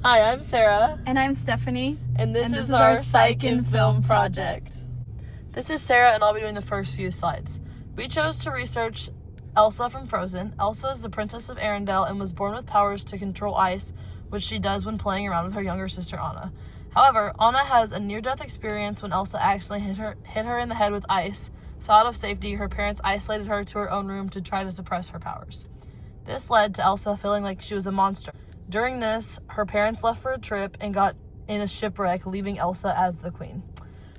Hi, I'm Sarah. And I'm Stephanie. And this is our Psych and Film project. This is Sarah, and I'll be doing the first few slides. We chose to research Elsa from Frozen. Elsa is the princess of Arendelle and was born with powers to control ice, which she does when playing around with her younger sister Anna. However, Anna has a near-death experience when Elsa accidentally hit her in the head with ice, so out of safety, her parents isolated her to her own room to try to suppress her powers. This led to Elsa feeling like she was a monster. During this, her parents left for a trip and got in a shipwreck, leaving Elsa as the queen.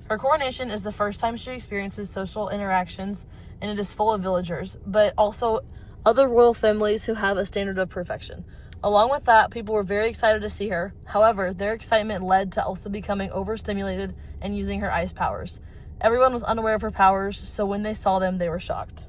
Her coronation is the first time she experiences social interactions, and it is full of villagers, but also other royal families who have a standard of perfection. Along with that, people were very excited to see her. However, their excitement led to Elsa becoming overstimulated and using her ice powers. Everyone was unaware of her powers, so when they saw them, they were shocked.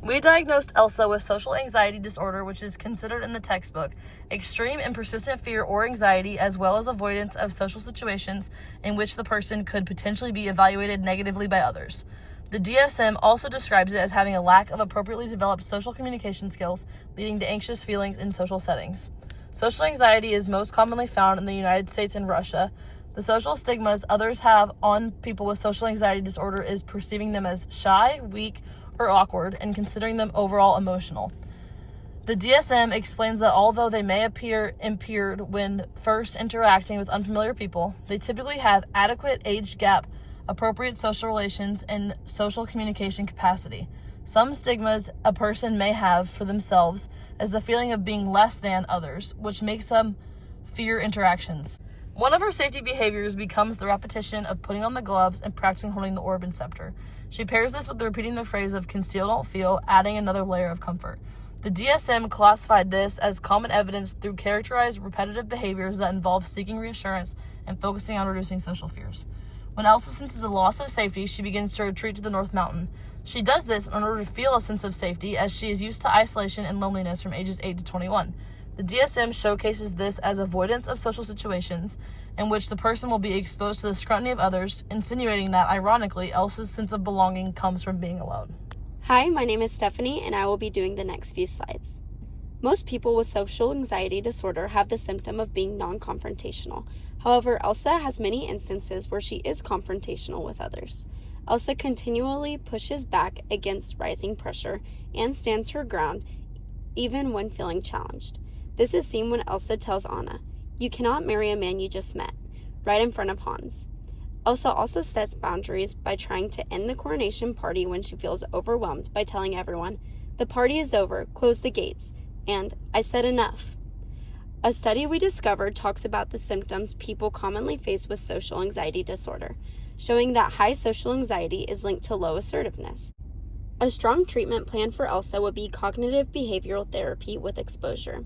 We diagnosed Elsa with social anxiety disorder, which is considered in the textbook extreme and persistent fear or anxiety, as well as avoidance of social situations in which the person could potentially be evaluated negatively by others. The DSM also describes it as having a lack of appropriately developed social communication skills, leading to anxious feelings in social settings. Social anxiety is most commonly found in the United States and Russia. The social stigmas others have on people with social anxiety disorder is perceiving them as shy, weak, or awkward, and considering them overall emotional. The DSM explains that although they may appear impaired when first interacting with unfamiliar people, they typically have adequate age gap, appropriate social relations, and social communication capacity. Some stigmas a person may have for themselves is the feeling of being less than others, which makes them fear interactions. One of her safety behaviors becomes the repetition of putting on the gloves and practicing holding the orb and scepter. She pairs this with the repeating the phrase of conceal, don't feel, adding another layer of comfort. The DSM classified this as common evidence through characterized repetitive behaviors that involve seeking reassurance and focusing on reducing social fears. When Elsa senses a loss of safety, she begins to retreat to the North Mountain. She does this in order to feel a sense of safety, as she is used to isolation and loneliness from ages 8 to 21. The DSM showcases this as avoidance of social situations in which the person will be exposed to the scrutiny of others, insinuating that, ironically, Elsa's sense of belonging comes from being alone. Hi, my name is Stephanie, and I will be doing the next few slides. Most people with social anxiety disorder have the symptom of being non-confrontational. However, Elsa has many instances where she is confrontational with others. Elsa continually pushes back against rising pressure and stands her ground even when feeling challenged. This is seen when Elsa tells Anna, "You cannot marry a man you just met," right in front of Hans. Elsa also sets boundaries by trying to end the coronation party when she feels overwhelmed by telling everyone, "The party is over, close the gates," and "I said enough." A study we discovered talks about the symptoms people commonly face with social anxiety disorder, showing that high social anxiety is linked to low assertiveness. A strong treatment plan for Elsa would be cognitive behavioral therapy with exposure.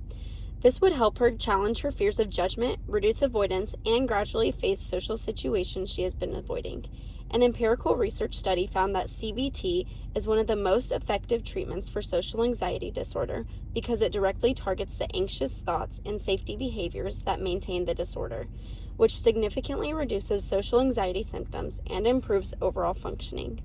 This would help her challenge her fears of judgment, reduce avoidance, and gradually face social situations she has been avoiding. An empirical research study found that CBT is one of the most effective treatments for social anxiety disorder because it directly targets the anxious thoughts and safety behaviors that maintain the disorder, which significantly reduces social anxiety symptoms and improves overall functioning.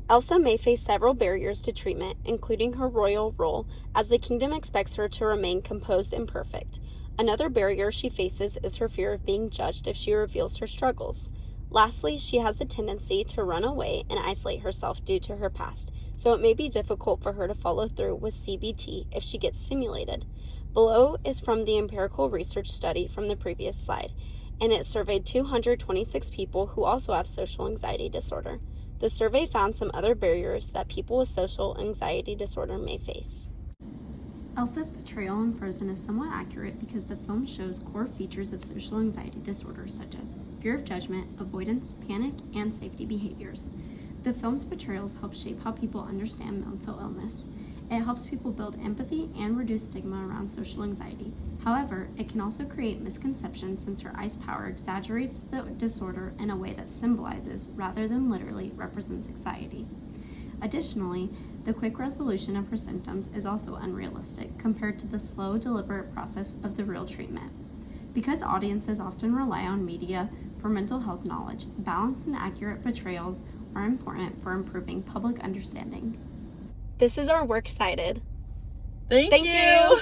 Elsa may face several barriers to treatment, including her royal role, as the kingdom expects her to remain composed and perfect. Another barrier she faces is her fear of being judged if she reveals her struggles. Lastly, she has the tendency to run away and isolate herself due to her past, so it may be difficult for her to follow through with CBT if she gets stimulated. Below is from the empirical research study from the previous slide, and it surveyed 226 people who also have social anxiety disorder. The survey found some other barriers that people with social anxiety disorder may face. Elsa's portrayal in Frozen is somewhat accurate because the film shows core features of social anxiety disorder such as fear of judgment, avoidance, panic, and safety behaviors. The film's portrayals help shape how people understand mental illness. It helps people build empathy and reduce stigma around social anxiety. However, it can also create misconceptions since her ice power exaggerates the disorder in a way that symbolizes, rather than literally, represents anxiety. Additionally, the quick resolution of her symptoms is also unrealistic compared to the slow, deliberate process of the real treatment. Because audiences often rely on media for mental health knowledge, balanced and accurate portrayals are important for improving public understanding. This is our works cited. Thank you.